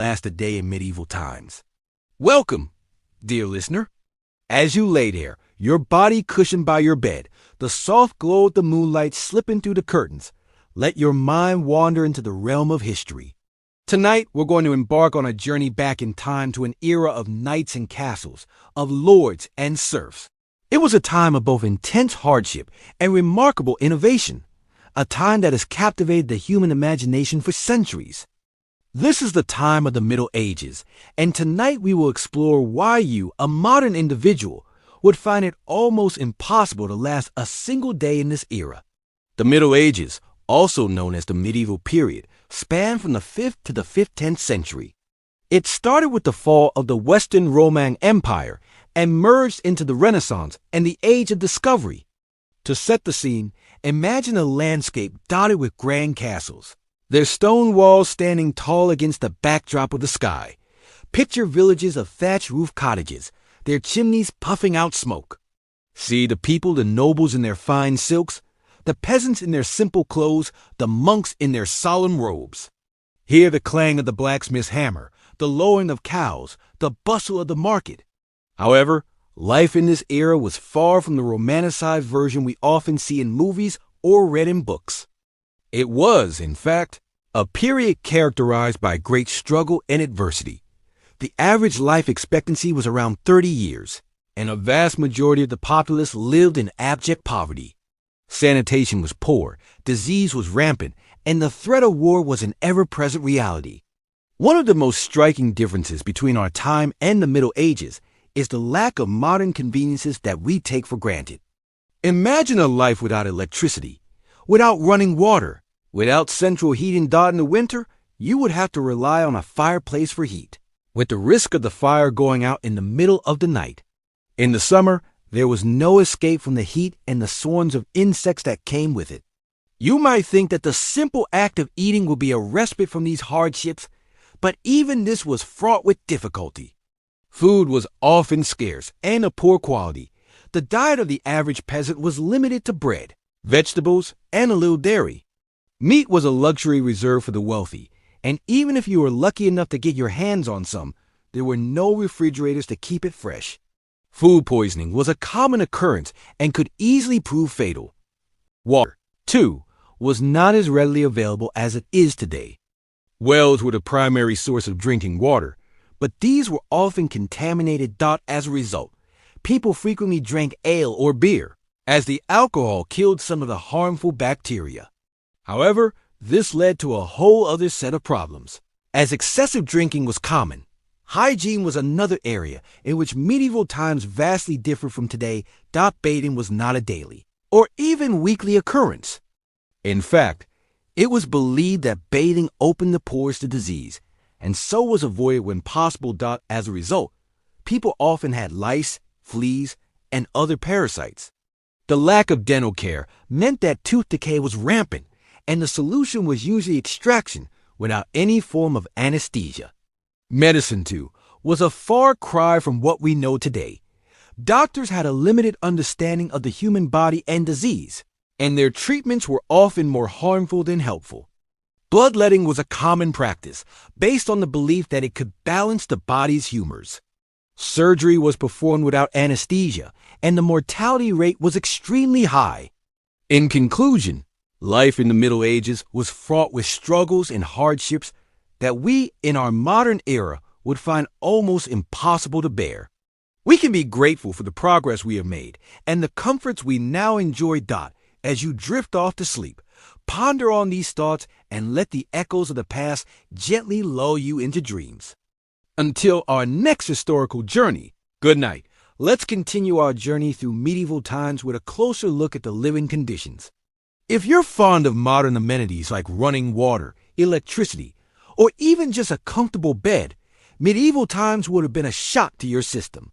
last a day in medieval times. Welcome, dear listener. As you lay there, your body cushioned by your bed, the soft glow of the moonlight slipping through the curtains, let your mind wander into the realm of history. Tonight, we're going to embark on a journey back in time to an era of knights and castles, of lords and serfs. It was a time of both intense hardship and remarkable innovation, a time that has captivated the human imagination for centuries. This is the time of the Middle Ages, and tonight we will explore why you, a modern individual, would find it almost impossible to last a single day in this era. The Middle Ages, also known as the medieval period, spanned from the 5th to the 10th century. It started with the fall of the Western Roman Empire and merged into the Renaissance and the Age of Discovery. To set the scene, imagine a landscape dotted with grand castles, their stone walls standing tall against the backdrop of the sky. Picture villages of thatch-roof cottages, their chimneys puffing out smoke. See the people, the nobles in their fine silks, the peasants in their simple clothes, the monks in their solemn robes. Hear the clang of the blacksmith's hammer, the lowing of cows, the bustle of the market. However, life in this era was far from the romanticized version we often see in movies or read in books. It was, in fact, a period characterized by great struggle and adversity. The average life expectancy was around 30 years, and a vast majority of the populace lived in abject poverty. Sanitation was poor, disease was rampant, and the threat of war was an ever-present reality. One of the most striking differences between our time and the Middle Ages is the lack of modern conveniences that we take for granted. Imagine a life without electricity, without running water, without central heating. In the winter, you would have to rely on a fireplace for heat, with the risk of the fire going out in the middle of the night. In the summer, there was no escape from the heat and the swarms of insects that came with it. You might think that the simple act of eating would be a respite from these hardships, but even this was fraught with difficulty. Food was often scarce and of poor quality. The diet of the average peasant was limited to bread, vegetables, and a little dairy. Meat was a luxury reserved for the wealthy, and even if you were lucky enough to get your hands on some, there were no refrigerators to keep it fresh. Food poisoning was a common occurrence and could easily prove fatal. Water, too, was not as readily available as it is today. Wells were the primary source of drinking water, but these were often contaminated. As a result, people frequently drank ale or beer, as the alcohol killed some of the harmful bacteria. However, this led to a whole other set of problems. As excessive drinking was common, hygiene was another area in which medieval times vastly differed from today. Bathing was not a daily or even weekly occurrence. In fact, it was believed that bathing opened the pores to disease, and so was avoided when possible. As a result, people often had lice, fleas, and other parasites. The lack of dental care meant that tooth decay was rampant, and the solution was usually extraction without any form of anesthesia. Medicine, too, was a far cry from what we know today. Doctors had a limited understanding of the human body and disease, and their treatments were often more harmful than helpful. Bloodletting was a common practice, based on the belief that it could balance the body's humors. Surgery was performed without anesthesia, and the mortality rate was extremely high. In conclusion, life in the Middle Ages was fraught with struggles and hardships that we, in our modern era, would find almost impossible to bear. We can be grateful for the progress we have made and the comforts we now enjoy. As you drift off to sleep, ponder on these thoughts and let the echoes of the past gently lull you into dreams. Until our next historical journey, good night. Let's continue our journey through medieval times with a closer look at the living conditions. If you're fond of modern amenities like running water, electricity, or even just a comfortable bed, medieval times would have been a shock to your system.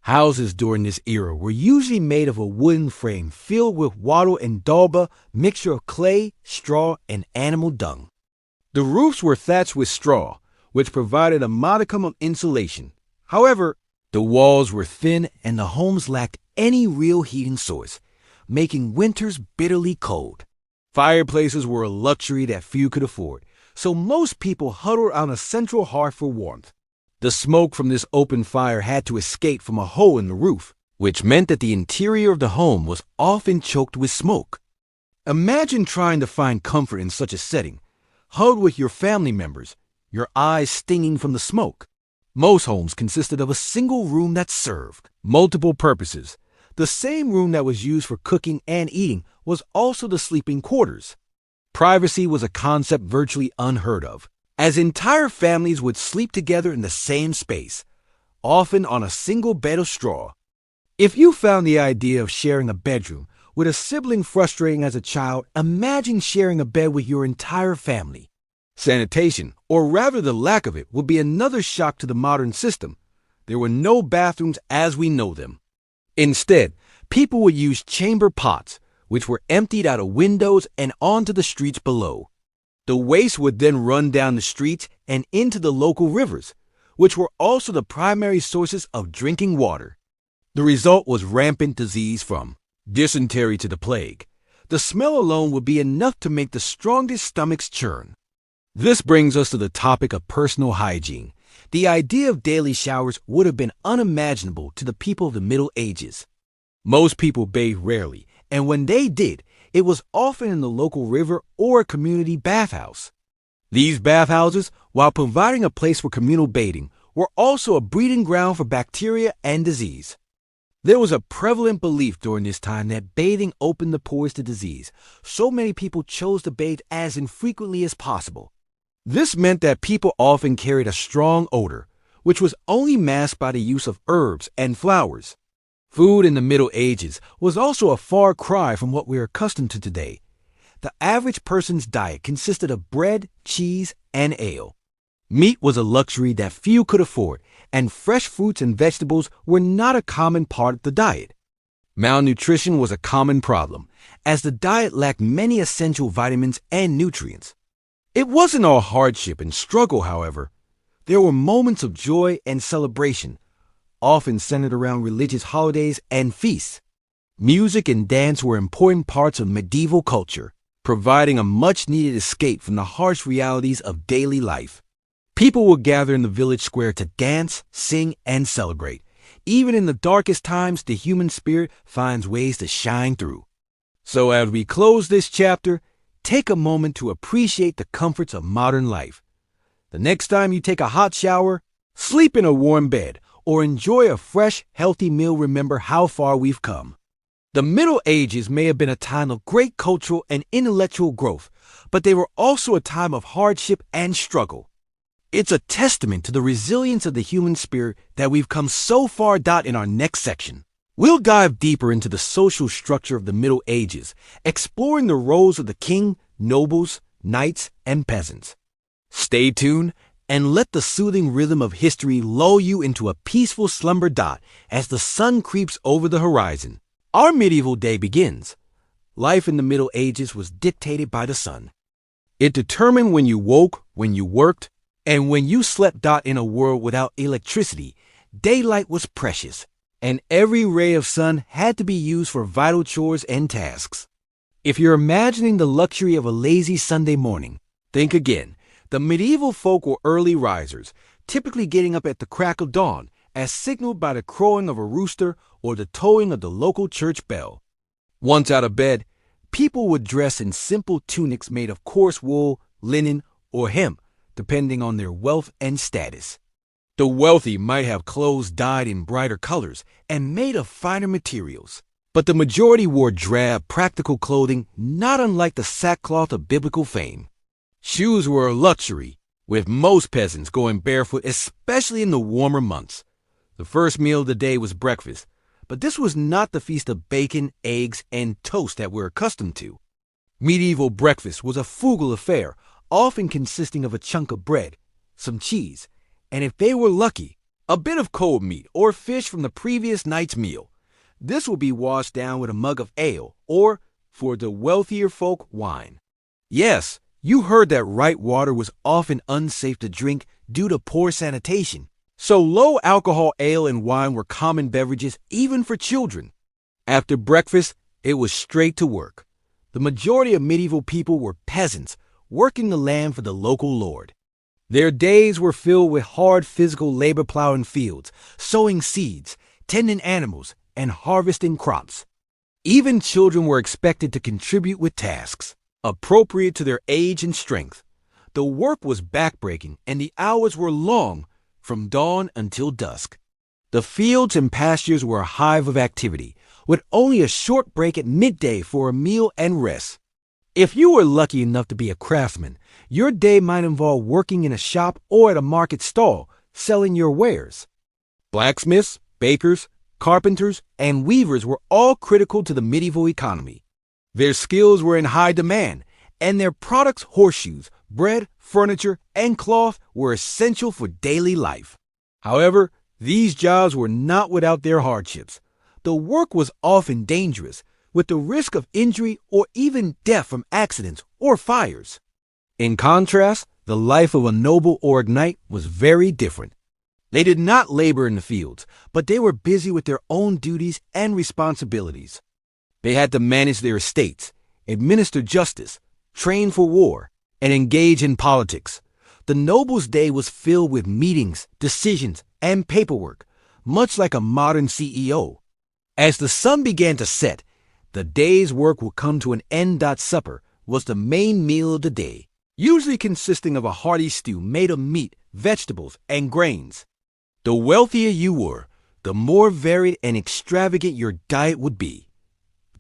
Houses during this era were usually made of a wooden frame filled with wattle and daub, mixture of clay, straw, and animal dung. The roofs were thatched with straw, which provided a modicum of insulation. However, the walls were thin and the homes lacked any real heating source, making winters bitterly cold. Fireplaces were a luxury that few could afford, so most people huddled on a central hearth for warmth. The smoke from this open fire had to escape from a hole in the roof, which meant that the interior of the home was often choked with smoke. Imagine trying to find comfort in such a setting, huddled with your family members, your eyes stinging from the smoke. Most homes consisted of a single room that served multiple purposes. The same room that was used for cooking and eating was also the sleeping quarters. Privacy was a concept virtually unheard of, as entire families would sleep together in the same space, often on a single bed of straw. If you found the idea of sharing a bedroom with a sibling frustrating as a child, imagine sharing a bed with your entire family. Sanitation, or rather the lack of it, would be another shock to the modern system. There were no bathrooms as we know them. Instead, people would use chamber pots, which were emptied out of windows and onto the streets below. The waste would then run down the streets and into the local rivers, which were also the primary sources of drinking water. The result was rampant disease from dysentery to the plague. The smell alone would be enough to make the strongest stomachs churn. This brings us to the topic of personal hygiene. The idea of daily showers would have been unimaginable to the people of the Middle Ages. Most people bathed rarely, and when they did, it was often in the local river or a community bathhouse. These bathhouses, while providing a place for communal bathing, were also a breeding ground for bacteria and disease. There was a prevalent belief during this time that bathing opened the pores to disease, so many people chose to bathe as infrequently as possible. This meant that people often carried a strong odor, which was only masked by the use of herbs and flowers. Food in the Middle Ages was also a far cry from what we are accustomed to today. The average person's diet consisted of bread, cheese, and ale. Meat was a luxury that few could afford, and fresh fruits and vegetables were not a common part of the diet. Malnutrition was a common problem, as the diet lacked many essential vitamins and nutrients. It wasn't all hardship and struggle, however. There were moments of joy and celebration, often centered around religious holidays and feasts. Music and dance were important parts of medieval culture, providing a much-needed escape from the harsh realities of daily life. People would gather in the village square to dance, sing, and celebrate. Even in the darkest times, the human spirit finds ways to shine through. So as we close this chapter, take a moment to appreciate the comforts of modern life. The next time you take a hot shower, sleep in a warm bed, or enjoy a fresh, healthy meal, remember how far we've come. The Middle Ages may have been a time of great cultural and intellectual growth, but they were also a time of hardship and struggle. It's a testament to the resilience of the human spirit that we've come so far. In our next section, we'll dive deeper into the social structure of the Middle Ages, exploring the roles of the king, nobles, knights, and peasants. Stay tuned and let the soothing rhythm of history lull you into a peaceful slumber as the sun creeps over the horizon. Our medieval day begins. Life in the Middle Ages was dictated by the sun. It determined when you woke, when you worked, and when you slept. In a world without electricity, daylight was precious, and every ray of sun had to be used for vital chores and tasks. If you're imagining the luxury of a lazy Sunday morning, think again. The medieval folk were early risers, typically getting up at the crack of dawn, as signaled by the crowing of a rooster or the tolling of the local church bell. Once out of bed, people would dress in simple tunics made of coarse wool, linen, or hemp, depending on their wealth and status. The wealthy might have clothes dyed in brighter colors and made of finer materials, but the majority wore drab, practical clothing not unlike the sackcloth of biblical fame. Shoes were a luxury, with most peasants going barefoot, especially in the warmer months. The first meal of the day was breakfast, but this was not the feast of bacon, eggs, and toast that we're accustomed to. Medieval breakfast was a frugal affair, often consisting of a chunk of bread, some cheese, and if they were lucky, a bit of cold meat or fish from the previous night's meal. This would be washed down with a mug of ale, or, for the wealthier folk, wine. Yes, you heard that right. Water was often unsafe to drink due to poor sanitation, so low-alcohol ale and wine were common beverages even for children. After breakfast, it was straight to work. The majority of medieval people were peasants, working the land for the local lord. Their days were filled with hard physical labor plowing fields, sowing seeds, tending animals, and harvesting crops. Even children were expected to contribute with tasks appropriate to their age and strength. The work was backbreaking, and the hours were long, from dawn until dusk. The fields and pastures were a hive of activity, with only a short break at midday for a meal and rest. If you were lucky enough to be a craftsman, your day might involve working in a shop or at a market stall, selling your wares. Blacksmiths, bakers, carpenters, and weavers were all critical to the medieval economy. Their skills were in high demand, and their products, horseshoes, bread, furniture, and cloth, were essential for daily life. However, these jobs were not without their hardships. The work was often dangerous, with the risk of injury or even death from accidents or fires. In contrast, the life of a noble or a knight was very different. They did not labor in the fields, but they were busy with their own duties and responsibilities. They had to manage their estates, administer justice, train for war, and engage in politics. The noble's day was filled with meetings, decisions, and paperwork, much like a modern CEO. As the sun began to set, the day's work would come to an end. Supper was the main meal of the day, usually consisting of a hearty stew made of meat, vegetables, and grains. The wealthier you were, the more varied and extravagant your diet would be.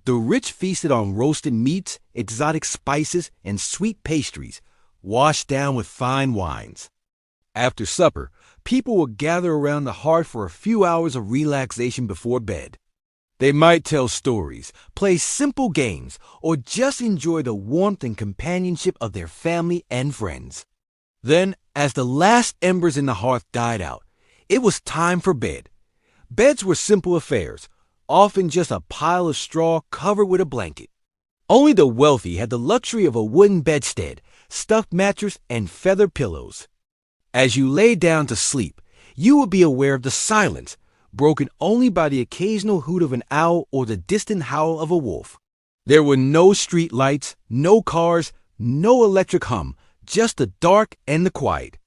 The rich feasted on roasted meats, exotic spices, and sweet pastries, washed down with fine wines. After supper, people would gather around the hearth for a few hours of relaxation before bed. They might tell stories, play simple games, or just enjoy the warmth and companionship of their family and friends. Then, as the last embers in the hearth died out, it was time for bed. Beds were simple affairs, often just a pile of straw covered with a blanket. Only the wealthy had the luxury of a wooden bedstead, stuffed mattress, and feather pillows. As you lay down to sleep, you would be aware of the silence, broken only by the occasional hoot of an owl or the distant howl of a wolf. There were no street lights, no cars, no electric hum, just the dark and the quiet.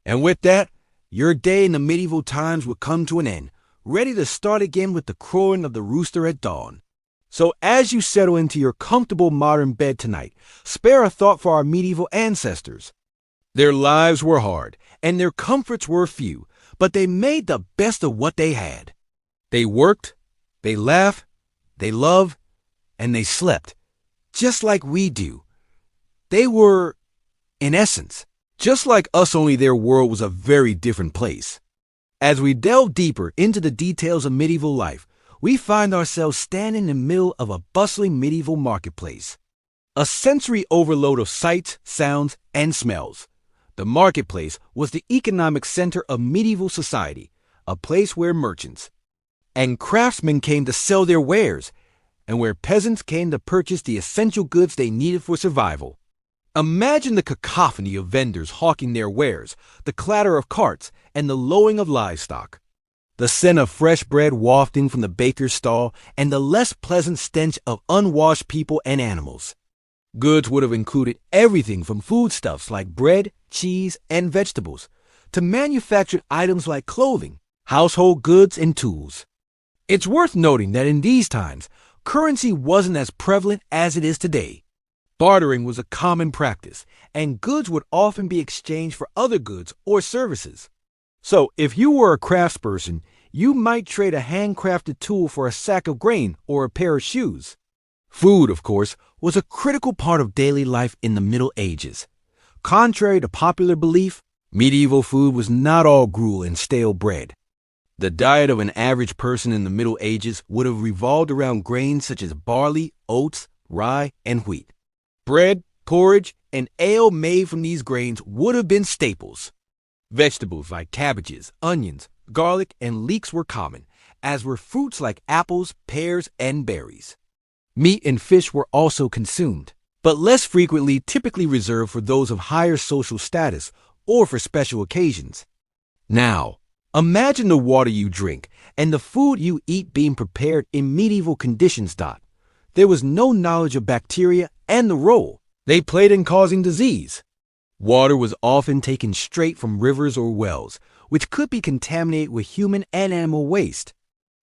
And with that, your day in the medieval times would come to an end, ready to start again with the crowing of the rooster at dawn. So as you settle into your comfortable modern bed tonight, spare a thought for our medieval ancestors. Their lives were hard, and their comforts were few, but they made the best of what they had. They worked, they laughed, they loved, and they slept, just like we do. They were, in essence, just like us, only their world was a very different place. As we delve deeper into the details of medieval life, we find ourselves standing in the middle of a bustling medieval marketplace. A sensory overload of sights, sounds, and smells. The marketplace was the economic center of medieval society, a place where merchants and craftsmen came to sell their wares, and where peasants came to purchase the essential goods they needed for survival. Imagine the cacophony of vendors hawking their wares, the clatter of carts, and the lowing of livestock. The scent of fresh bread wafting from the baker's stall, and the less pleasant stench of unwashed people and animals. Goods would have included everything from foodstuffs like bread, cheese, and vegetables, to manufactured items like clothing, household goods, and tools. It's worth noting that in these times, currency wasn't as prevalent as it is today. Bartering was a common practice, and goods would often be exchanged for other goods or services. So, if you were a craftsperson, you might trade a handcrafted tool for a sack of grain or a pair of shoes. Food, of course, was a critical part of daily life in the Middle Ages. Contrary to popular belief, medieval food was not all gruel and stale bread. The diet of an average person in the Middle Ages would have revolved around grains such as barley, oats, rye, and wheat. Bread, porridge, and ale made from these grains would have been staples. Vegetables like cabbages, onions, garlic, and leeks were common, as were fruits like apples, pears, and berries. Meat and fish were also consumed, but less frequently, typically reserved for those of higher social status or for special occasions. Now, imagine the water you drink and the food you eat being prepared in medieval conditions. There was no knowledge of bacteria and the role They played in causing disease. Water was often taken straight from rivers or wells, which could be contaminated with human and animal waste.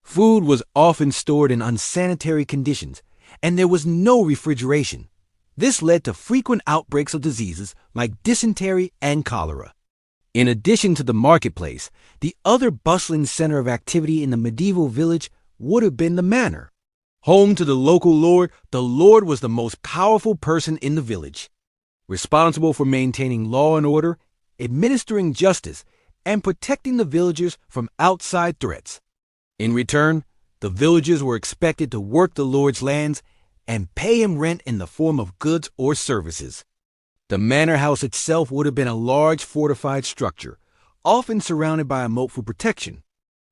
Food was often stored in unsanitary conditions, and there was no refrigeration. This led to frequent outbreaks of diseases like dysentery and cholera. In addition to the marketplace, the other bustling center of activity in the medieval village would have been the manor. Home to the local lord, the lord was the most powerful person in the village, responsible for maintaining law and order, administering justice, and protecting the villagers from outside threats. In return, the villagers were expected to work the lord's lands and pay him rent in the form of goods or services. The manor house itself would have been a large fortified structure, often surrounded by a moat for protection.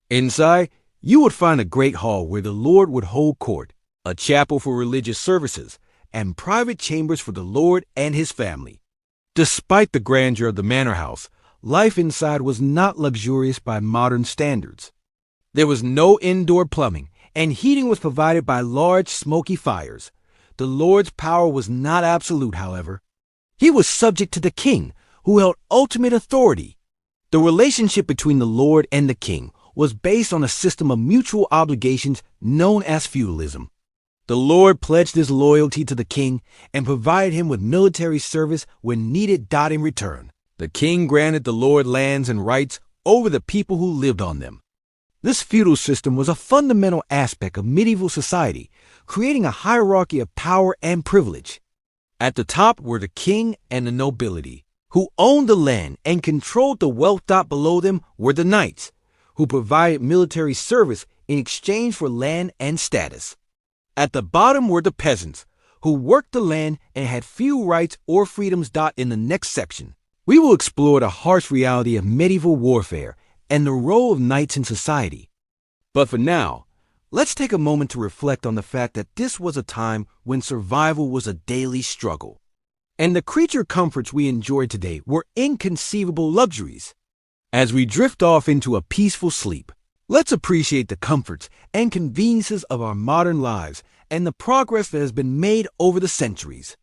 Inside, you would find a great hall where the lord would hold court, a chapel for religious services, and private chambers for the lord and his family. Despite the grandeur of the manor house, life inside was not luxurious by modern standards. There was no indoor plumbing, and heating was provided by large, smoky fires. The lord's power was not absolute, however. He was subject to the king, who held ultimate authority. The relationship between the lord and the king was based on a system of mutual obligations known as feudalism. The lord pledged his loyalty to the king and provided him with military service when needed. In return, the king granted the lord lands and rights over the people who lived on them. This feudal system was a fundamental aspect of medieval society, creating a hierarchy of power and privilege. At the top were the king and the nobility, who owned the land and controlled the wealth. Below them were the knights, who provided military service in exchange for land and status. At the bottom were the peasants, who worked the land and had few rights or freedoms. In the next section, we will explore the harsh reality of medieval warfare and the role of knights in society. But for now, let's take a moment to reflect on the fact that this was a time when survival was a daily struggle, and the creature comforts we enjoy today were inconceivable luxuries. As we drift off into a peaceful sleep, let's appreciate the comforts and conveniences of our modern lives and the progress that has been made over the centuries.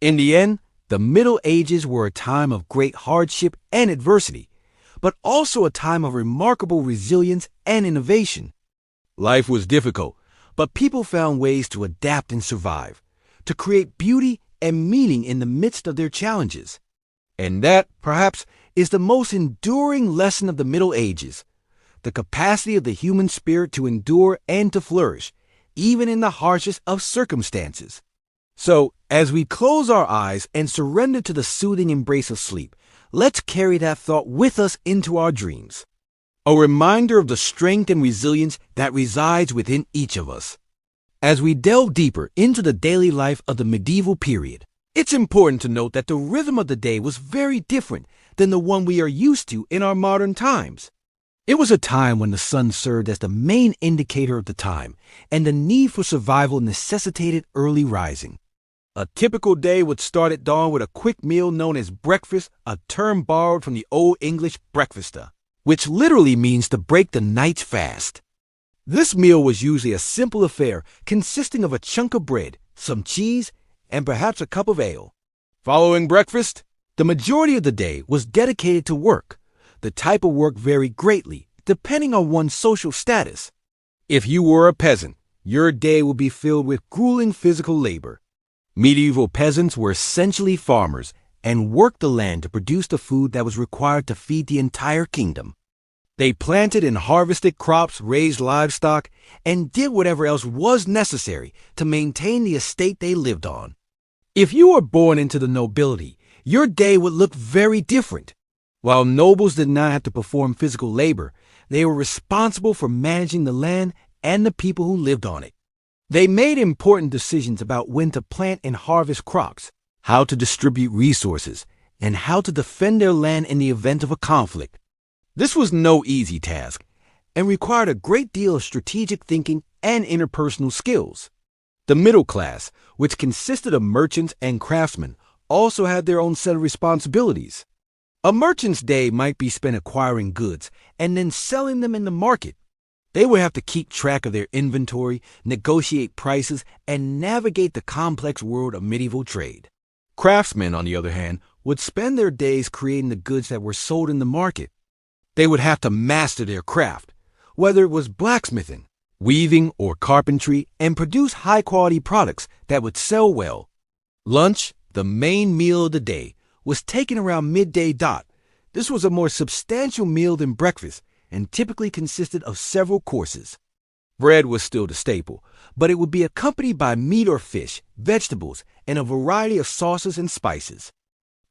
In the end, the Middle Ages were a time of great hardship and adversity, but also a time of remarkable resilience and innovation. Life was difficult, but people found ways to adapt and survive, to create beauty and meaning in the midst of their challenges. And that, perhaps, is the most enduring lesson of the Middle Ages, the capacity of the human spirit to endure and to flourish, even in the harshest of circumstances. So, as we close our eyes and surrender to the soothing embrace of sleep, let's carry that thought with us into our dreams, a reminder of the strength and resilience that resides within each of us. As we delve deeper into the daily life of the medieval period, it's important to note that the rhythm of the day was very different than the one we are used to in our modern times. It was a time when the sun served as the main indicator of the time, and the need for survival necessitated early rising. A typical day would start at dawn with a quick meal known as breakfast, a term borrowed from the Old English breakfasta, which literally means to break the night's fast. This meal was usually a simple affair consisting of a chunk of bread, some cheese, and perhaps a cup of ale. Following breakfast, the majority of the day was dedicated to work. The type of work varied greatly, depending on one's social status. If you were a peasant, your day would be filled with grueling physical labor. Medieval peasants were essentially farmers and worked the land to produce the food that was required to feed the entire kingdom. They planted and harvested crops, raised livestock, and did whatever else was necessary to maintain the estate they lived on. If you were born into the nobility, your day would look very different. While nobles did not have to perform physical labor, they were responsible for managing the land and the people who lived on it. They made important decisions about when to plant and harvest crops, how to distribute resources, and how to defend their land in the event of a conflict. This was no easy task and required a great deal of strategic thinking and interpersonal skills. The middle class, which consisted of merchants and craftsmen, also had their own set of responsibilities. A merchant's day might be spent acquiring goods and then selling them in the market. They would have to keep track of their inventory, negotiate prices, and navigate the complex world of medieval trade. Craftsmen, on the other hand, would spend their days creating the goods that were sold in the market. They would have to master their craft, whether it was blacksmithing, weaving, or carpentry, and produce high-quality products that would sell well. Lunch, the main meal of the day, was taken around midday dot. This was a more substantial meal than breakfast and typically consisted of several courses. Bread was still the staple, but it would be accompanied by meat or fish, vegetables, and a variety of sauces and spices.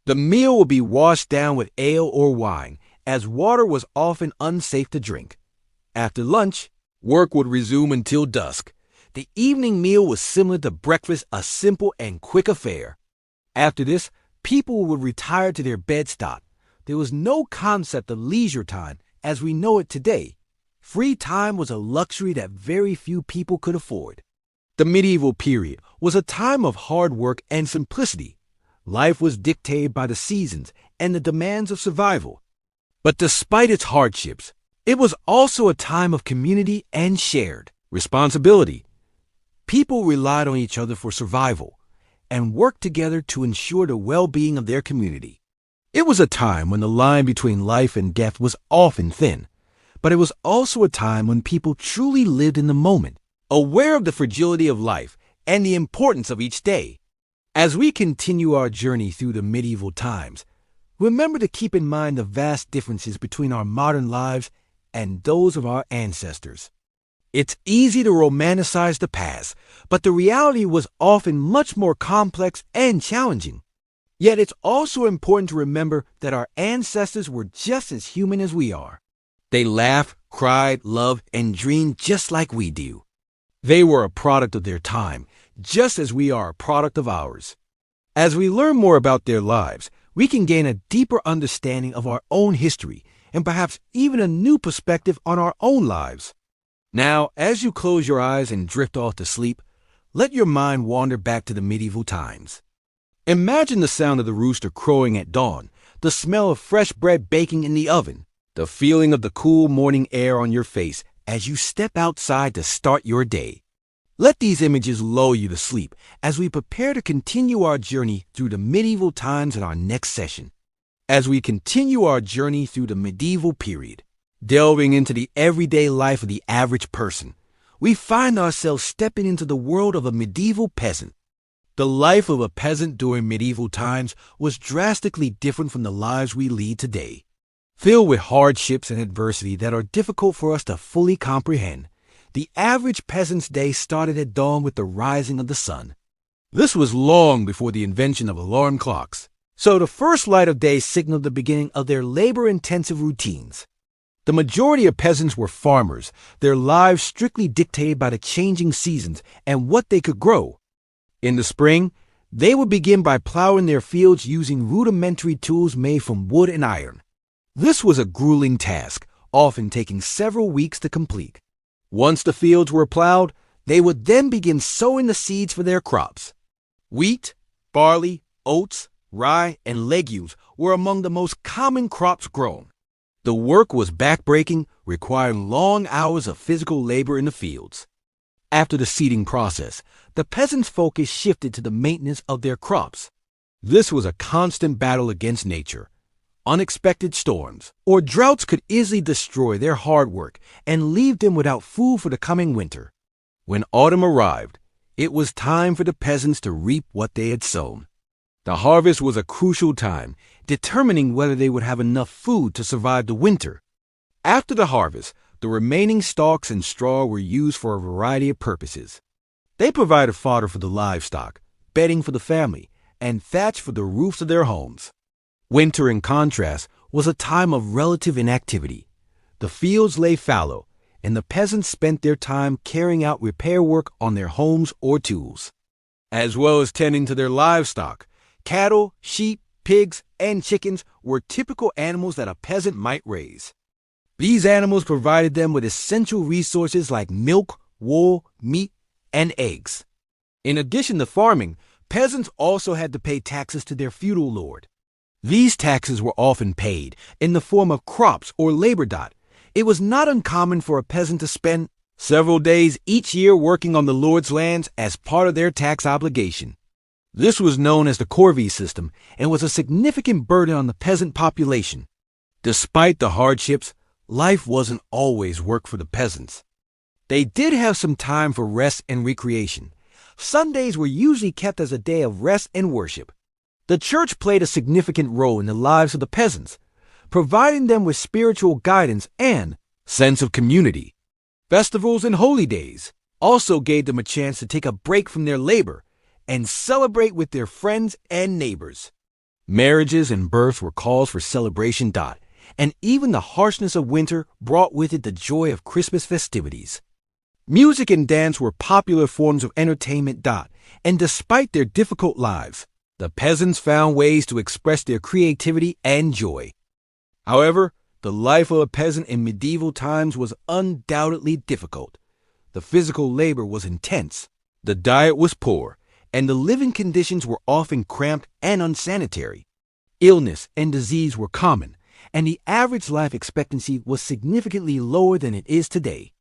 The meal would be washed down with ale or wine, as water was often unsafe to drink. After lunch, work would resume until dusk. The evening meal was similar to breakfast, a simple and quick affair. After this, people would retire to their beds. There was no concept of leisure time as we know it today. Free time was a luxury that very few people could afford. The medieval period was a time of hard work and simplicity. Life was dictated by the seasons and the demands of survival. But despite its hardships, it was also a time of community and shared responsibility. People relied on each other for survival and worked together to ensure the well-being of their community. It was a time when the line between life and death was often thin, but it was also a time when people truly lived in the moment, aware of the fragility of life and the importance of each day. As we continue our journey through the medieval times, remember to keep in mind the vast differences between our modern lives and those of our ancestors. It's easy to romanticize the past, but the reality was often much more complex and challenging. Yet it's also important to remember that our ancestors were just as human as we are. They laughed, cried, loved, and dreamed just like we do. They were a product of their time, just as we are a product of ours. As we learn more about their lives, we can gain a deeper understanding of our own history and perhaps even a new perspective on our own lives. Now, as you close your eyes and drift off to sleep, let your mind wander back to the medieval times. Imagine the sound of the rooster crowing at dawn, the smell of fresh bread baking in the oven, the feeling of the cool morning air on your face as you step outside to start your day. Let these images lull you to sleep as we prepare to continue our journey through the medieval times in our next session. As we continue our journey through the medieval period, delving into the everyday life of the average person, we find ourselves stepping into the world of a medieval peasant. The life of a peasant during medieval times was drastically different from the lives we lead today. Filled with hardships and adversity that are difficult for us to fully comprehend, the average peasant's day started at dawn with the rising of the sun. This was long before the invention of alarm clocks, so the first light of day signaled the beginning of their labor-intensive routines. The majority of peasants were farmers, their lives strictly dictated by the changing seasons and what they could grow. In the spring, they would begin by plowing their fields using rudimentary tools made from wood and iron. This was a grueling task, often taking several weeks to complete. Once the fields were plowed, they would then begin sowing the seeds for their crops. Wheat, barley, oats, rye, and legumes were among the most common crops grown. The work was backbreaking, requiring long hours of physical labor in the fields. After the seeding process, the peasants' focus shifted to the maintenance of their crops. This was a constant battle against nature. Unexpected storms or droughts could easily destroy their hard work and leave them without food for the coming winter. When autumn arrived, it was time for the peasants to reap what they had sown. The harvest was a crucial time, determining whether they would have enough food to survive the winter. After the harvest, the remaining stalks and straw were used for a variety of purposes. They provided fodder for the livestock, bedding for the family, and thatch for the roofs of their homes. Winter, in contrast, was a time of relative inactivity. The fields lay fallow, and the peasants spent their time carrying out repair work on their homes or tools, as well as tending to their livestock. Cattle, sheep, pigs, and chickens were typical animals that a peasant might raise. These animals provided them with essential resources like milk, wool, meat, and eggs. In addition to farming, peasants also had to pay taxes to their feudal lord. These taxes were often paid in the form of crops or labor. It was not uncommon for a peasant to spend several days each year working on the lord's lands as part of their tax obligation. This was known as the corvée system and was a significant burden on the peasant population. Despite the hardships, life wasn't always work for the peasants. They did have some time for rest and recreation. Sundays were usually kept as a day of rest and worship. The church played a significant role in the lives of the peasants, providing them with spiritual guidance and sense of community. Festivals and holy days also gave them a chance to take a break from their labor and celebrate with their friends and neighbors. Marriages and births were cause for celebration. And even the harshness of winter brought with it the joy of Christmas festivities. Music and dance were popular forms of entertainment. And despite their difficult lives, the peasants found ways to express their creativity and joy. However, the life of a peasant in medieval times was undoubtedly difficult. The physical labor was intense, the diet was poor, and the living conditions were often cramped and unsanitary. Illness and disease were common, and the average life expectancy was significantly lower than it is today.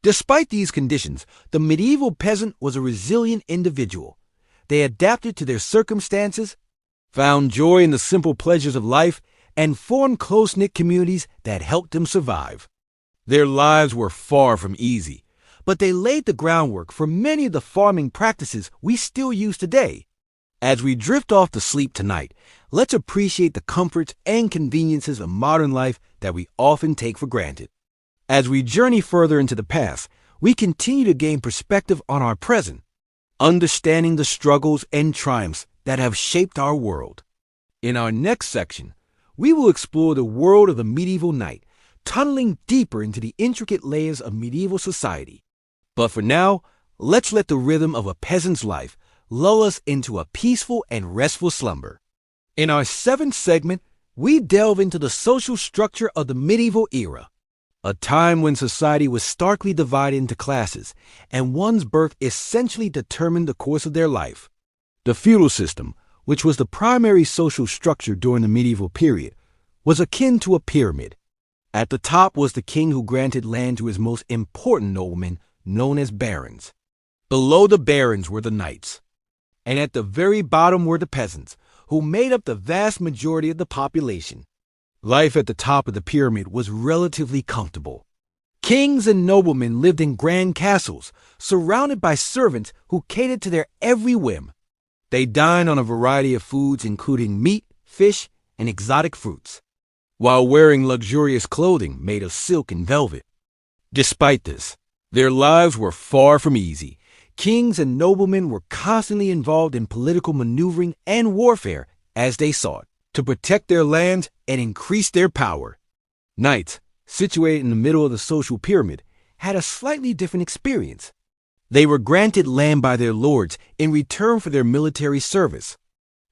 Despite these conditions, the medieval peasant was a resilient individual. They adapted to their circumstances, found joy in the simple pleasures of life, and formed close-knit communities that helped them survive. Their lives were far from easy, but they laid the groundwork for many of the farming practices we still use today. As we drift off to sleep tonight, let's appreciate the comforts and conveniences of modern life that we often take for granted. As we journey further into the past, we continue to gain perspective on our present, understanding the struggles and triumphs that have shaped our world. In our next section, we will explore the world of the medieval knight, tunneling deeper into the intricate layers of medieval society. But for now, let's let the rhythm of a peasant's life lull us into a peaceful and restful slumber. In our seventh segment, we delve into the social structure of the medieval era, a time when society was starkly divided into classes, and one's birth essentially determined the course of their life. The feudal system, which was the primary social structure during the medieval period, was akin to a pyramid. At the top was the king who granted land to his most important noblemen, known as barons. Below the barons were the knights. And at the very bottom were the peasants, who made up the vast majority of the population. Life at the top of the pyramid was relatively comfortable. Kings and noblemen lived in grand castles, surrounded by servants who catered to their every whim. They dined on a variety of foods including meat, fish, and exotic fruits, while wearing luxurious clothing made of silk and velvet. Despite this, their lives were far from easy. Kings and noblemen were constantly involved in political maneuvering and warfare as they sought to protect their lands and increase their power. Knights, situated in the middle of the social pyramid, had a slightly different experience. They were granted land by their lords in return for their military service.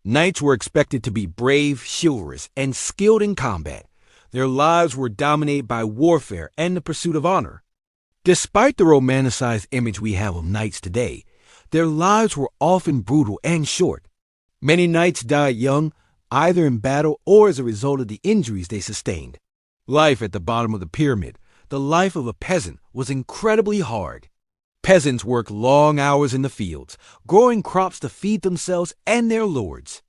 Knights were expected to be brave, chivalrous, and skilled in combat. Their lives were dominated by warfare and the pursuit of honor. Despite the romanticized image we have of knights today, their lives were often brutal and short. Many knights died young, either in battle or as a result of the injuries they sustained. Life at the bottom of the pyramid, the life of a peasant, was incredibly hard. Peasants worked long hours in the fields, growing crops to feed themselves and their lords.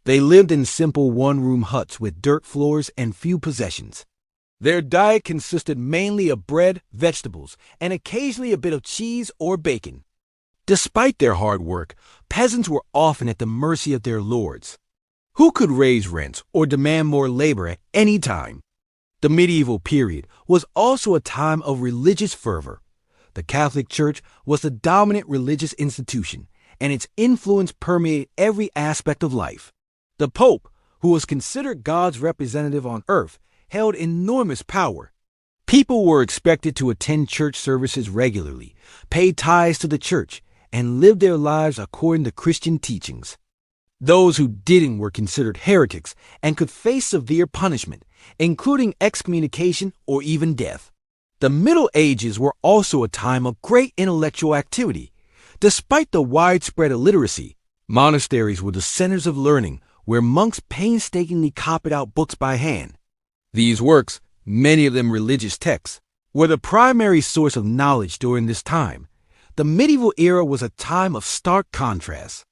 They lived in simple one-room huts with dirt floors and few possessions. Their diet consisted mainly of bread, vegetables, and occasionally a bit of cheese or bacon. Despite their hard work, peasants were often at the mercy of their lords, who could raise rents or demand more labor at any time. The medieval period was also a time of religious fervor. The Catholic Church was the dominant religious institution, and its influence permeated every aspect of life. The Pope, who was considered God's representative on earth, held enormous power. People were expected to attend church services regularly, pay tithes to the church, and live their lives according to Christian teachings. Those who didn't were considered heretics and could face severe punishment, including excommunication or even death. The Middle Ages were also a time of great intellectual activity. Despite the widespread illiteracy, monasteries were the centers of learning where monks painstakingly copied out books by hand. These works, many of them religious texts, were the primary source of knowledge during this time. The medieval era was a time of stark contrast.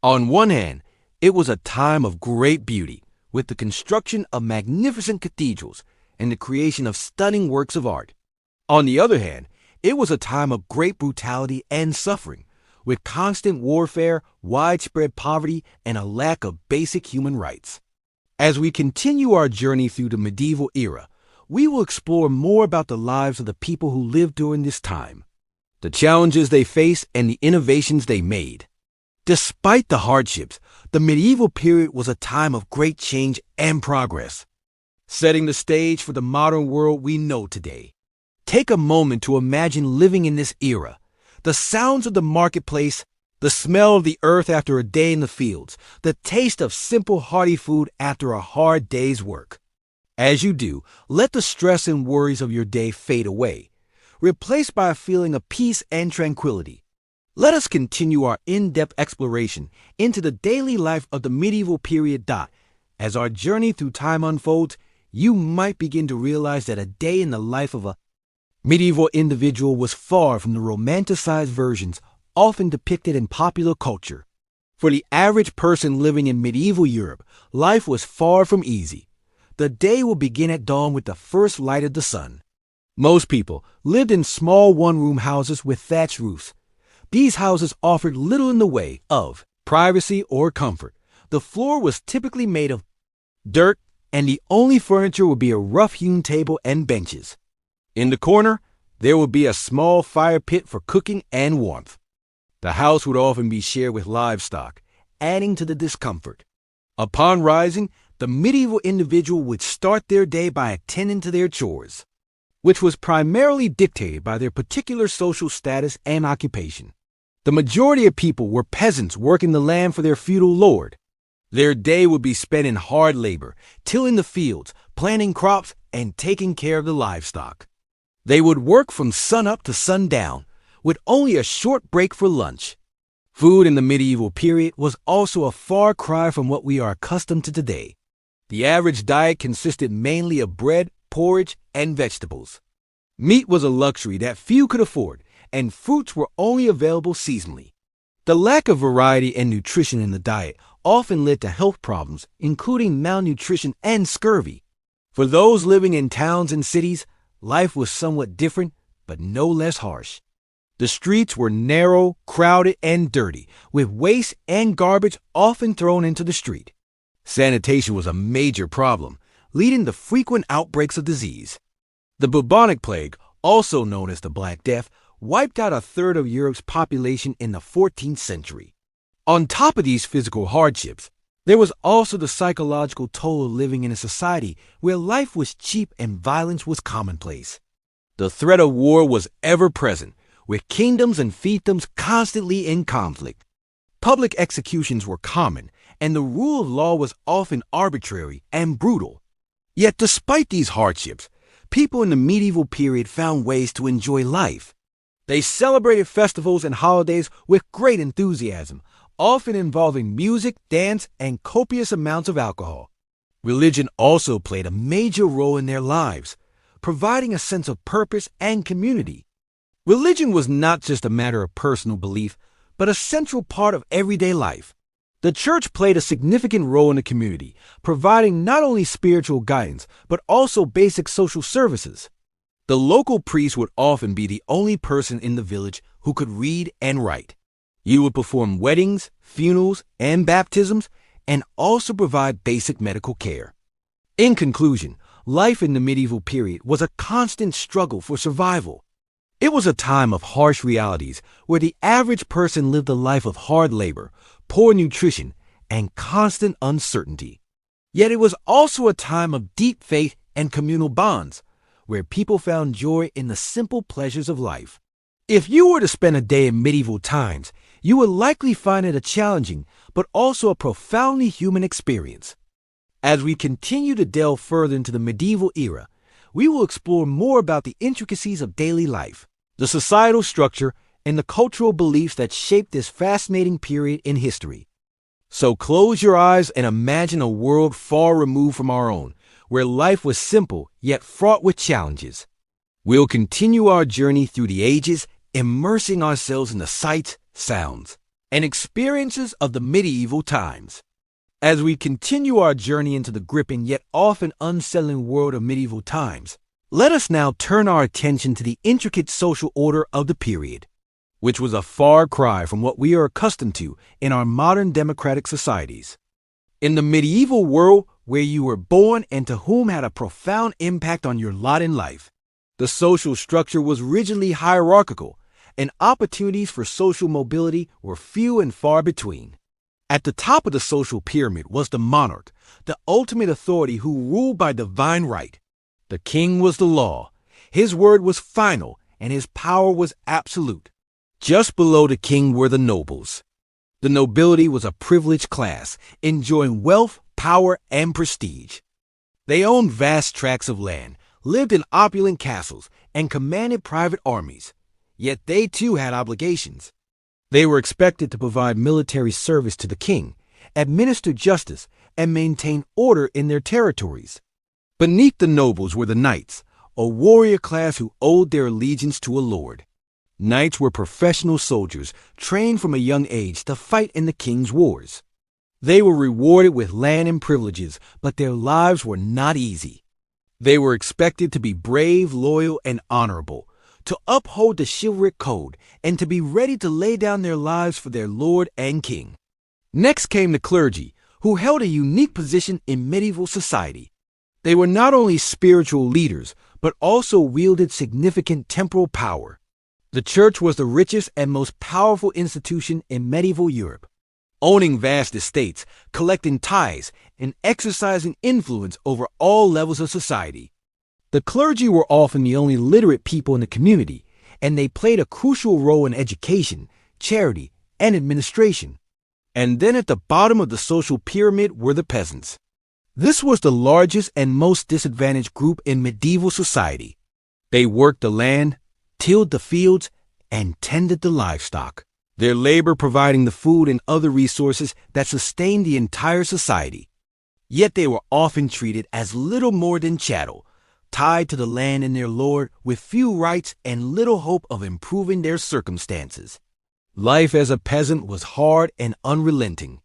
On one hand, it was a time of great beauty, with the construction of magnificent cathedrals and the creation of stunning works of art. On the other hand, it was a time of great brutality and suffering, with constant warfare, widespread poverty, and a lack of basic human rights. As we continue our journey through the medieval era, we will explore more about the lives of the people who lived during this time, the challenges they faced, and the innovations they made. Despite the hardships, the medieval period was a time of great change and progress, setting the stage for the modern world we know today. Take a moment to imagine living in this era. The sounds of the marketplace, the smell of the earth after a day in the fields, the taste of simple hearty food after a hard day's work. As you do, let the stress and worries of your day fade away, replaced by a feeling of peace and tranquility. Let us continue our in-depth exploration into the daily life of the medieval period. As our journey through time unfolds, you might begin to realize that a day in the life of a medieval individual was far from the romanticized versions often depicted in popular culture. For the average person living in medieval Europe, life was far from easy. The day will begin at dawn with the first light of the sun. Most people lived in small one-room houses with thatched roofs. These houses offered little in the way of privacy or comfort. The floor was typically made of dirt, and the only furniture would be a rough-hewn table and benches. In the corner, there would be a small fire pit for cooking and warmth. The house would often be shared with livestock, adding to the discomfort. Upon rising, the medieval individual would start their day by attending to their chores, which was primarily dictated by their particular social status and occupation. The majority of people were peasants working the land for their feudal lord. Their day would be spent in hard labor, tilling the fields, planting crops, and taking care of the livestock. They would work from sunup to sundown, with only a short break for lunch. Food in the medieval period was also a far cry from what we are accustomed to today. The average diet consisted mainly of bread, porridge, and vegetables. Meat was a luxury that few could afford, and fruits were only available seasonally. The lack of variety and nutrition in the diet often led to health problems, including malnutrition and scurvy. For those living in towns and cities, life was somewhat different, but no less harsh. The streets were narrow, crowded, and dirty, with waste and garbage often thrown into the street. Sanitation was a major problem, leading to frequent outbreaks of disease. The bubonic plague, also known as the Black Death, wiped out a third of Europe's population in the 14th century. On top of these physical hardships, there was also the psychological toll of living in a society where life was cheap and violence was commonplace. The threat of war was ever present, with kingdoms and fiefdoms constantly in conflict. Public executions were common, and the rule of law was often arbitrary and brutal. Yet despite these hardships, people in the medieval period found ways to enjoy life. They celebrated festivals and holidays with great enthusiasm, often involving music, dance, and copious amounts of alcohol. Religion also played a major role in their lives, providing a sense of purpose and community. Religion was not just a matter of personal belief, but a central part of everyday life. The church played a significant role in the community, providing not only spiritual guidance, but also basic social services. The local priest would often be the only person in the village who could read and write. He would perform weddings, funerals, and baptisms, and also provide basic medical care. In conclusion, life in the medieval period was a constant struggle for survival. It was a time of harsh realities where the average person lived a life of hard labor, poor nutrition, and constant uncertainty. Yet it was also a time of deep faith and communal bonds, where people found joy in the simple pleasures of life. If you were to spend a day in medieval times, you would likely find it a challenging, but also a profoundly human experience. As we continue to delve further into the medieval era, we will explore more about the intricacies of daily life, the societal structure, and the cultural beliefs that shaped this fascinating period in history. So close your eyes and imagine a world far removed from our own, where life was simple yet fraught with challenges. We'll continue our journey through the ages, immersing ourselves in the sights, sounds, and experiences of the medieval times. As we continue our journey into the gripping yet often unsettling world of medieval times, let us now turn our attention to the intricate social order of the period, which was a far cry from what we are accustomed to in our modern democratic societies. In the medieval world where you were born and to whom had a profound impact on your lot in life, the social structure was rigidly hierarchical, and opportunities for social mobility were few and far between. At the top of the social pyramid was the monarch, the ultimate authority who ruled by divine right. The king was the law. His word was final, and his power was absolute. Just below the king were the nobles. The nobility was a privileged class, enjoying wealth, power, and prestige. They owned vast tracts of land, lived in opulent castles, and commanded private armies. Yet they too had obligations. They were expected to provide military service to the king, administer justice, and maintain order in their territories. Beneath the nobles were the knights, a warrior class who owed their allegiance to a lord. Knights were professional soldiers trained from a young age to fight in the king's wars. They were rewarded with land and privileges, but their lives were not easy. They were expected to be brave, loyal, and honorable, to uphold the chivalric code, and to be ready to lay down their lives for their lord and king. Next came the clergy, who held a unique position in medieval society. They were not only spiritual leaders, but also wielded significant temporal power. The church was the richest and most powerful institution in medieval Europe, owning vast estates, collecting tithes, and exercising influence over all levels of society. The clergy were often the only literate people in the community, and they played a crucial role in education, charity, and administration. And then at the bottom of the social pyramid were the peasants. This was the largest and most disadvantaged group in medieval society. They worked the land, tilled the fields, and tended the livestock, their labor providing the food and other resources that sustained the entire society. Yet they were often treated as little more than chattel, tied to the land and their lord with few rights and little hope of improving their circumstances. Life as a peasant was hard and unrelenting.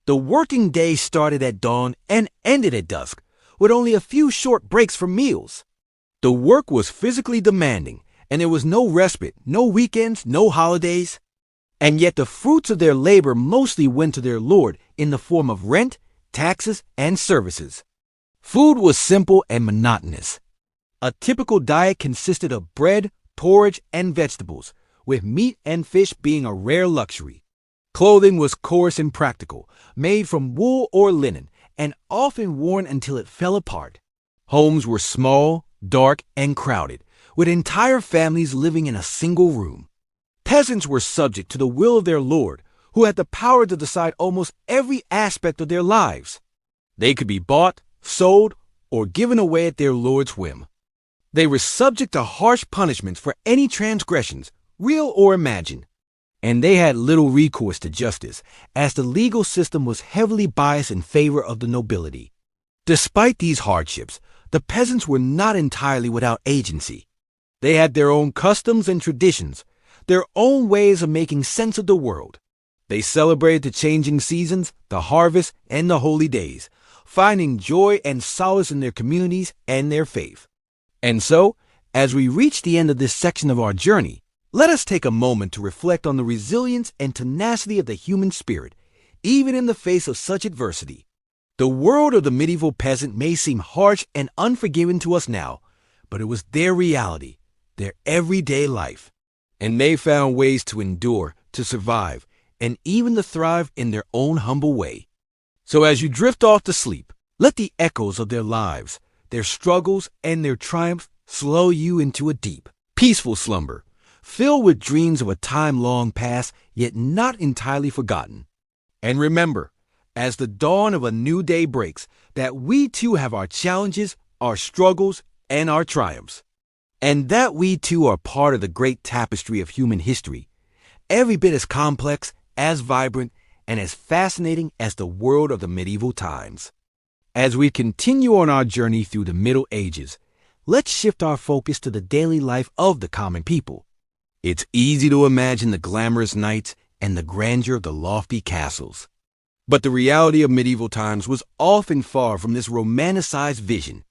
The working day started at dawn and ended at dusk, with only a few short breaks for meals. The work was physically demanding, and there was no respite, no weekends, no holidays. And yet the fruits of their labor mostly went to their lord in the form of rent, taxes, and services. Food was simple and monotonous. A typical diet consisted of bread, porridge, and vegetables, with meat and fish being a rare luxury. Clothing was coarse and practical, made from wool or linen, and often worn until it fell apart. Homes were small, dark, and crowded, with entire families living in a single room. Peasants were subject to the will of their lord, who had the power to decide almost every aspect of their lives. They could be bought, sold, or given away at their lord's whim. They were subject to harsh punishments for any transgressions, real or imagined. And they had little recourse to justice, as the legal system was heavily biased in favor of the nobility. Despite these hardships, the peasants were not entirely without agency. They had their own customs and traditions, their own ways of making sense of the world. They celebrated the changing seasons, the harvest, and the holy days, finding joy and solace in their communities and their faith. And so, as we reach the end of this section of our journey, let us take a moment to reflect on the resilience and tenacity of the human spirit, even in the face of such adversity. The world of the medieval peasant may seem harsh and unforgiving to us now, but it was their reality, their everyday life. And they found ways to endure, to survive, and even to thrive in their own humble way. So as you drift off to sleep, let the echoes of their lives, their struggles, and their triumphs slow you into a deep, peaceful slumber, filled with dreams of a time long past, yet not entirely forgotten. And remember, as the dawn of a new day breaks, that we too have our challenges, our struggles, and our triumphs. And that we too are part of the great tapestry of human history, every bit as complex, as vibrant, and as fascinating as the world of the medieval times. As we continue on our journey through the Middle Ages, let's shift our focus to the daily life of the common people. It's easy to imagine the glamorous knights and the grandeur of the lofty castles. But the reality of medieval times was often far from this romanticized vision.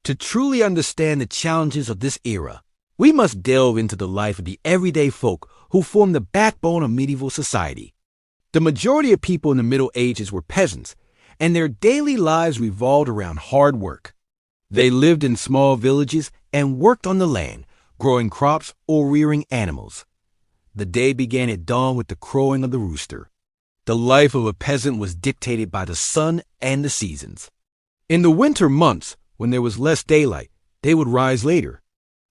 To truly understand the challenges of this era, we must delve into the life of the everyday folk who formed the backbone of medieval society. The majority of people in the Middle Ages were peasants, and their daily lives revolved around hard work. They lived in small villages and worked on the land, growing crops or rearing animals. The day began at dawn with the crowing of the rooster. The life of a peasant was dictated by the sun and the seasons. In the winter months, when there was less daylight, they would rise later.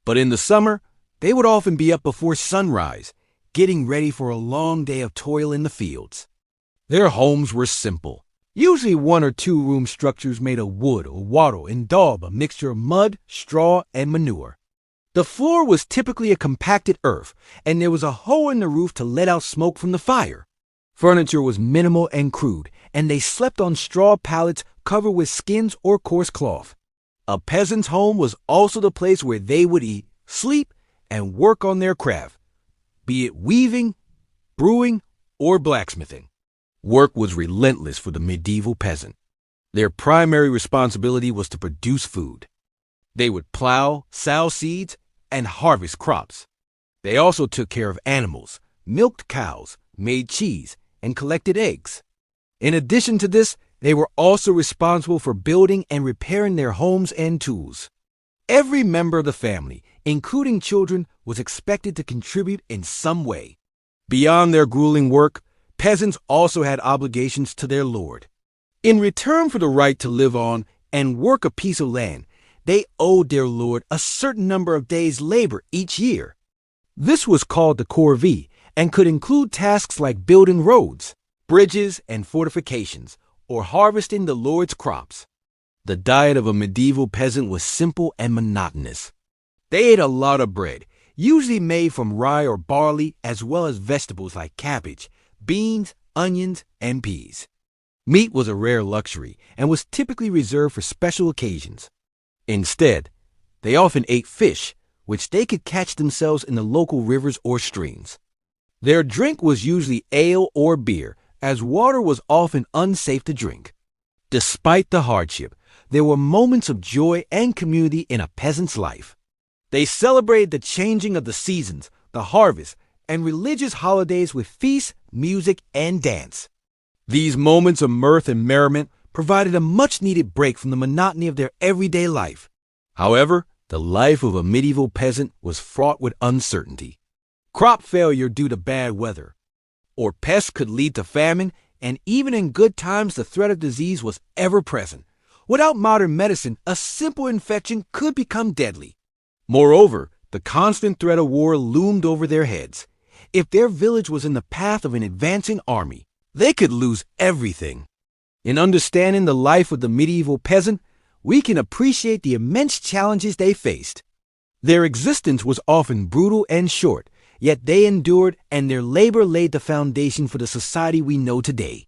But in the summer, they would often be up before sunrise, getting ready for a long day of toil in the fields. Their homes were simple, usually 1 or 2 room structures made of wood or wattle and daub, a mixture of mud, straw, and manure. The floor was typically a compacted earth, and there was a hole in the roof to let out smoke from the fire. Furniture was minimal and crude, and they slept on straw pallets covered with skins or coarse cloth. A peasant's home was also the place where they would eat, sleep, and work on their craft, be it weaving, brewing, or blacksmithing. Work was relentless for the medieval peasant. Their primary responsibility was to produce food. They would plow, sow seeds, and harvest crops. They also took care of animals, milked cows, made cheese, and collected eggs. In addition to this, they were also responsible for building and repairing their homes and tools. Every member of the family, including children, was expected to contribute in some way. Beyond their grueling work, peasants also had obligations to their lord. In return for the right to live on and work a piece of land, they owed their lord a certain number of days' labor each year. This was called the corvée and could include tasks like building roads, bridges, and fortifications, or harvesting the lord's crops. The diet of a medieval peasant was simple and monotonous. They ate a lot of bread, usually made from rye or barley, as well as vegetables like cabbage, beans, onions, and peas. Meat was a rare luxury and was typically reserved for special occasions. Instead, they often ate fish, which they could catch themselves in the local rivers or streams. Their drink was usually ale or beer, as water was often unsafe to drink. Despite the hardship, there were moments of joy and community in a peasant's life. They celebrated the changing of the seasons, the harvest, and religious holidays with feasts, music, and dance. These moments of mirth and merriment provided a much-needed break from the monotony of their everyday life. However, the life of a medieval peasant was fraught with uncertainty. Crop failure due to bad weather, or pests could lead to famine, and even in good times the threat of disease was ever present. Without modern medicine, a simple infection could become deadly. Moreover, the constant threat of war loomed over their heads. If their village was in the path of an advancing army, they could lose everything. In understanding the life of the medieval peasant, we can appreciate the immense challenges they faced. Their existence was often brutal and short, yet they endured, and their labor laid the foundation for the society we know today.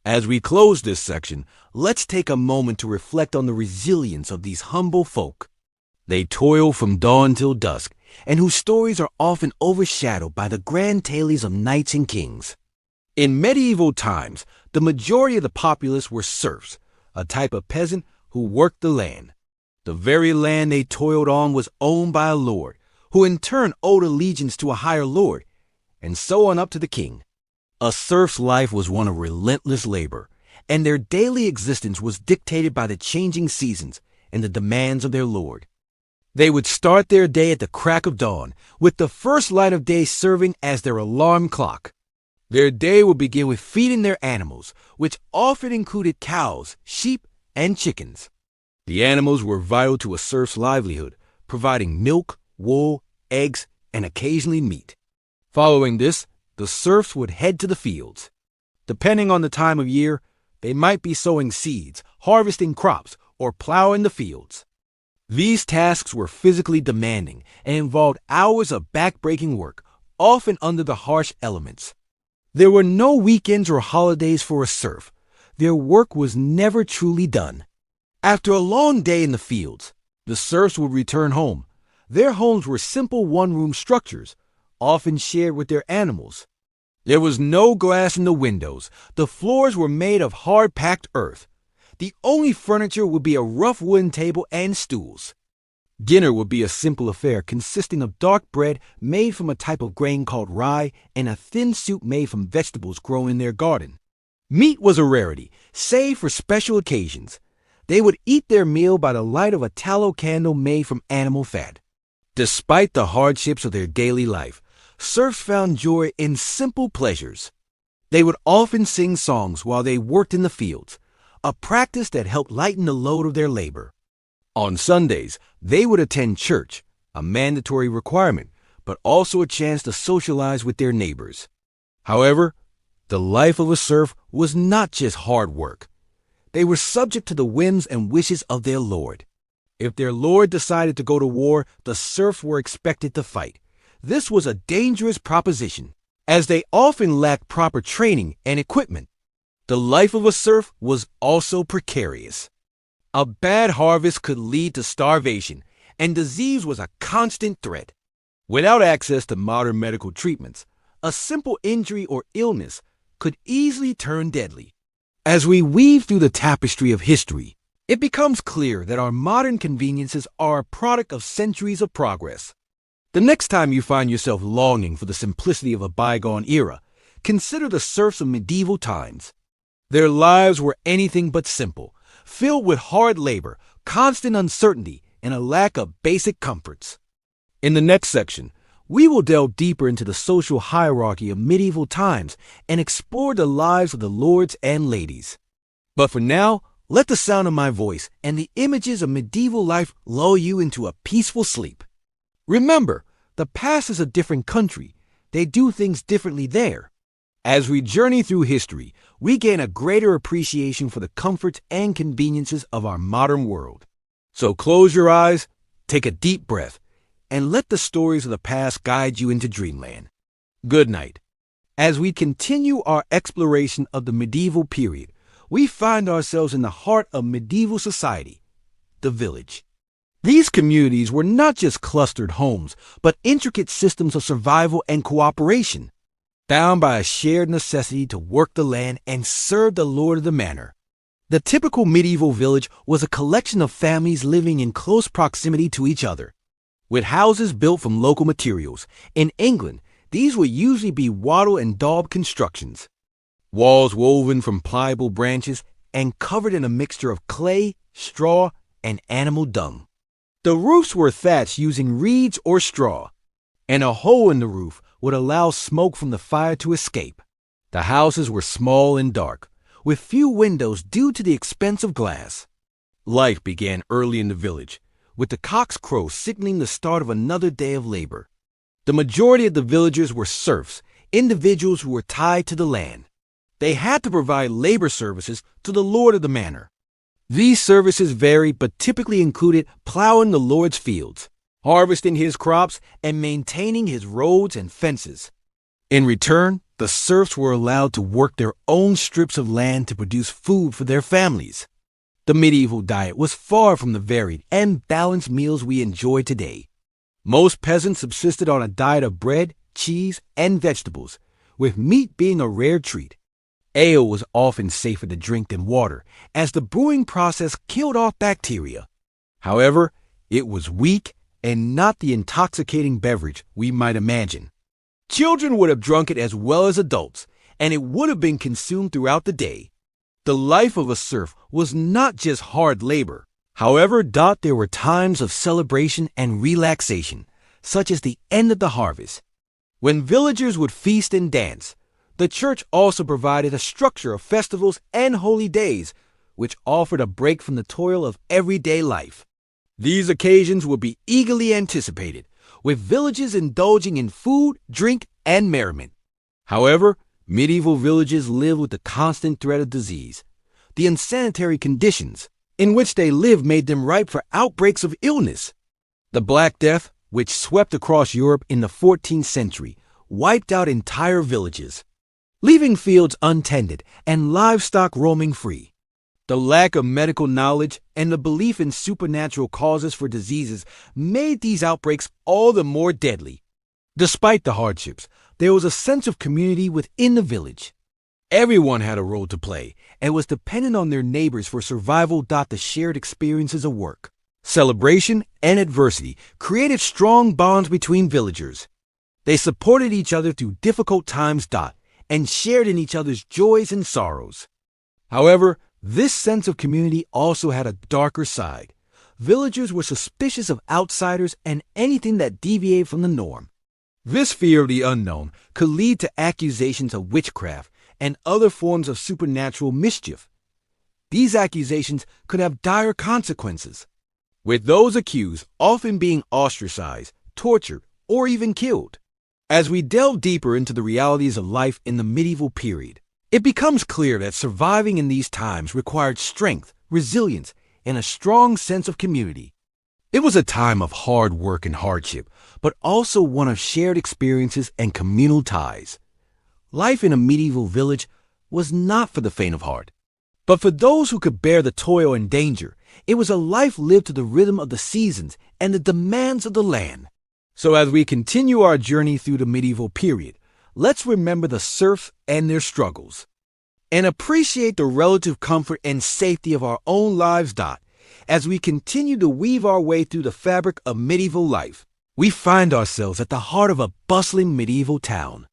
As we close this section, let's take a moment to reflect on the resilience of these humble folk. They toil from dawn till dusk, and whose stories are often overshadowed by the grand tales of knights and kings. In medieval times, the majority of the populace were serfs, a type of peasant who worked the land. The very land they toiled on was owned by a lord, who in turn owed allegiance to a higher lord, and so on up to the king. A serf's life was one of relentless labor, and their daily existence was dictated by the changing seasons and the demands of their lord. They would start their day at the crack of dawn, with the first light of day serving as their alarm clock. Their day would begin with feeding their animals, which often included cows, sheep, and chickens. The animals were vital to a serf's livelihood, providing milk, wool, eggs, and occasionally meat. Following this, the serfs would head to the fields. Depending on the time of year, they might be sowing seeds, harvesting crops, or plowing the fields. These tasks were physically demanding and involved hours of backbreaking work, often under the harsh elements. There were no weekends or holidays for a serf. Their work was never truly done. After a long day in the fields, the serfs would return home. Their homes were simple one-room structures, often shared with their animals. There was no glass in the windows. The floors were made of hard-packed earth. The only furniture would be a rough wooden table and stools. Dinner would be a simple affair consisting of dark bread made from a type of grain called rye and a thin soup made from vegetables grown in their garden. Meat was a rarity, save for special occasions. They would eat their meal by the light of a tallow candle made from animal fat. Despite the hardships of their daily life, serfs found joy in simple pleasures. They would often sing songs while they worked in the fields, a practice that helped lighten the load of their labor. On Sundays, they would attend church, a mandatory requirement, but also a chance to socialize with their neighbors. However, the life of a serf was not just hard work. They were subject to the whims and wishes of their lord. If their lord decided to go to war, the serfs were expected to fight. This was a dangerous proposition, as they often lacked proper training and equipment. The life of a serf was also precarious. A bad harvest could lead to starvation, and disease was a constant threat. Without access to modern medical treatments, a simple injury or illness could easily turn deadly. As we weave through the tapestry of history, it becomes clear that our modern conveniences are a product of centuries of progress. The next time you find yourself longing for the simplicity of a bygone era, consider the serfs of medieval times. Their lives were anything but simple, filled with hard labor, constant uncertainty, and a lack of basic comforts. In the next section, we will delve deeper into the social hierarchy of medieval times and explore the lives of the lords and ladies. But for now, let the sound of my voice and the images of medieval life lull you into a peaceful sleep. Remember, the past is a different country. They do things differently there. As we journey through history, we gain a greater appreciation for the comforts and conveniences of our modern world. So close your eyes, take a deep breath, and let the stories of the past guide you into dreamland. Good night. As we continue our exploration of the medieval period, we find ourselves in the heart of medieval society, the village. These communities were not just clustered homes, but intricate systems of survival and cooperation, bound by a shared necessity to work the land and serve the lord of the manor. The typical medieval village was a collection of families living in close proximity to each other, with houses built from local materials. In England, these would usually be wattle and daub constructions, walls woven from pliable branches and covered in a mixture of clay, straw, and animal dung. The roofs were thatched using reeds or straw, and a hole in the roof would allow smoke from the fire to escape. The houses were small and dark, with few windows due to the expense of glass. Life began early in the village, with the cock's crow signaling the start of another day of labor. The majority of the villagers were serfs, individuals who were tied to the land. They had to provide labor services to the lord of the manor. These services varied but typically included plowing the lord's fields, harvesting his crops, and maintaining his roads and fences. In return, the serfs were allowed to work their own strips of land to produce food for their families. The medieval diet was far from the varied and balanced meals we enjoy today. Most peasants subsisted on a diet of bread, cheese, and vegetables, with meat being a rare treat. Ale was often safer to drink than water, as the brewing process killed off bacteria. However, it was weak and not the intoxicating beverage we might imagine. Children would have drunk it as well as adults, and it would have been consumed throughout the day. The life of a serf was not just hard labor. However, there were times of celebration and relaxation, such as the end of the harvest. When villagers would feast and dance, the church also provided a structure of festivals and holy days, which offered a break from the toil of everyday life. These occasions would be eagerly anticipated, with villages indulging in food, drink, and merriment. However, medieval villages lived with the constant threat of disease. The unsanitary conditions in which they lived made them ripe for outbreaks of illness. The Black Death, which swept across Europe in the 14th century, wiped out entire villages, leaving fields untended and livestock roaming free. The lack of medical knowledge and the belief in supernatural causes for diseases made these outbreaks all the more deadly. Despite the hardships, there was a sense of community within the village. Everyone had a role to play and was dependent on their neighbors for survival. The shared experiences of work, celebration, and adversity created strong bonds between villagers. They supported each other through difficult times. And shared in each other's joys and sorrows. However, this sense of community also had a darker side. Villagers were suspicious of outsiders and anything that deviated from the norm. This fear of the unknown could lead to accusations of witchcraft and other forms of supernatural mischief. These accusations could have dire consequences, with those accused often being ostracized, tortured, or even killed. As we delve deeper into the realities of life in the medieval period, it becomes clear that surviving in these times required strength, resilience, and a strong sense of community. It was a time of hard work and hardship, but also one of shared experiences and communal ties. Life in a medieval village was not for the faint of heart, but for those who could bear the toil and danger. It was a life lived to the rhythm of the seasons and the demands of the land. So as we continue our journey through the medieval period, let's remember the serfs and their struggles, and appreciate the relative comfort and safety of our own lives. As we continue to weave our way through the fabric of medieval life, we find ourselves at the heart of a bustling medieval town.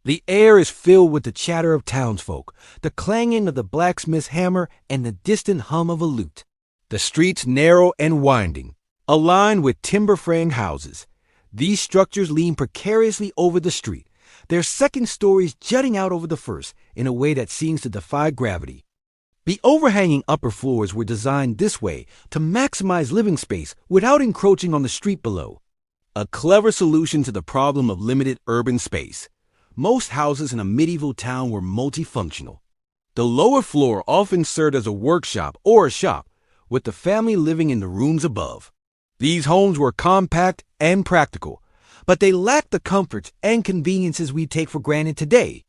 The air is filled with the chatter of townsfolk, the clanging of the blacksmith's hammer, and the distant hum of a lute. The streets narrow and winding, aligned with timber-framed houses. These structures lean precariously over the street, their second stories jutting out over the first in a way that seems to defy gravity. The overhanging upper floors were designed this way to maximize living space without encroaching on the street below. A clever solution to the problem of limited urban space. Most houses in a medieval town were multifunctional. The lower floor often served as a workshop or a shop, with the family living in the rooms above. These homes were compact and practical, but they lacked the comforts and conveniences we take for granted today.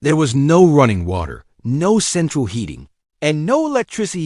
There was no running water, no central heating, and no electricity